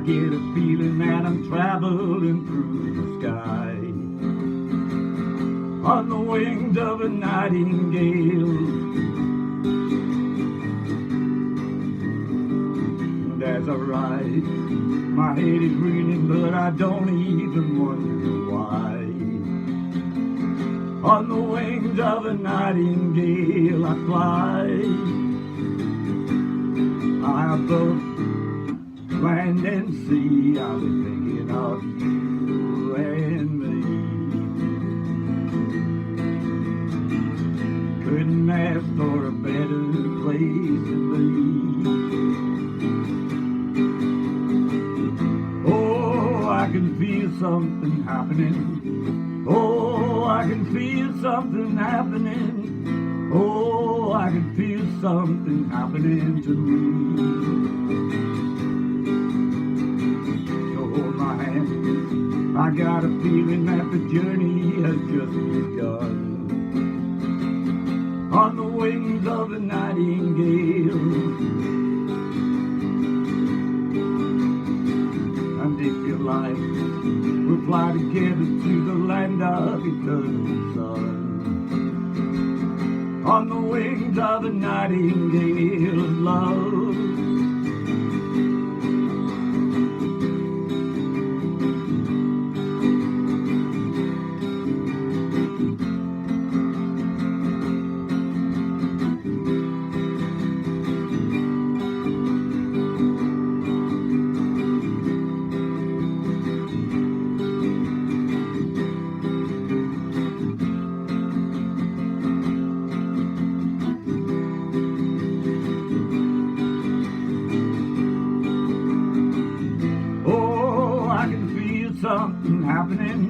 get a feeling that I'm traveling through the sky on the wings of a nightingale. And as I ride, my head is reeling, but I don't even wonder why. On the wings of a nightingale I fly, high above land and sea. I'll be thinking of you and me. Couldn't ask for a better place to be. Oh, I can feel something happening. Oh, I can feel something happening. Oh, I can feel something happening to me. So hold my hand, I got a feeling that the journey has just begun. On the wings of a nightingale. And if you like, we'll fly together to the land of eternal sun. On the wings of a nightingale of love. Something happening.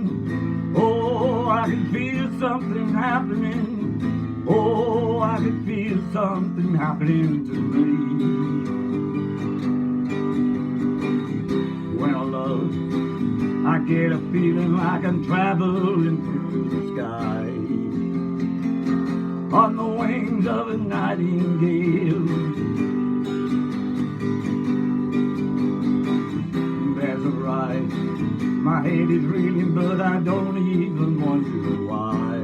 Oh, I can feel something happening. Oh, I can feel something happening to me. Well, love, I get a feeling like I'm traveling through the sky on the wings of a nightingale. There's a ride, my head is reeling, but I don't even wonder why.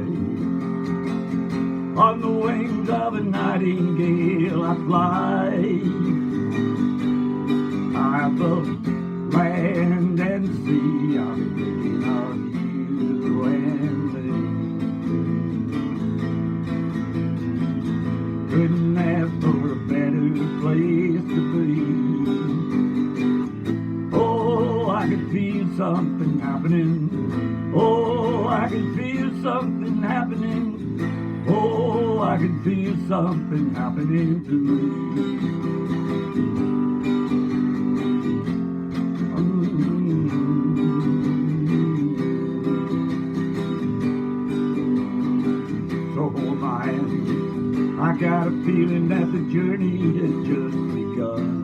On the wings of a nightingale I fly, high above land and sea. I'll be thinking of you and me. Couldn't ask for a better place to be. I can feel something happening. Oh, I can feel something happening. Oh, I can feel something happening to me. So hold my hand, I got a feeling that the journey has just begun.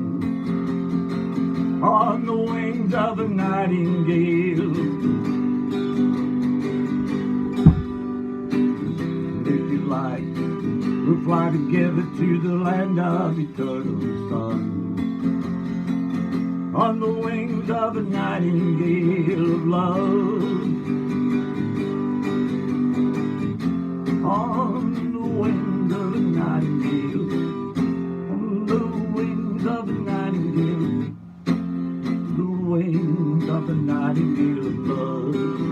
On the wings of a nightingale. And if you like, we'll fly together to the land of eternal sun. On the wings of a nightingale of love. On the wings of a nightingale. On the wings of a nightingale. Wings of the nightingale of love.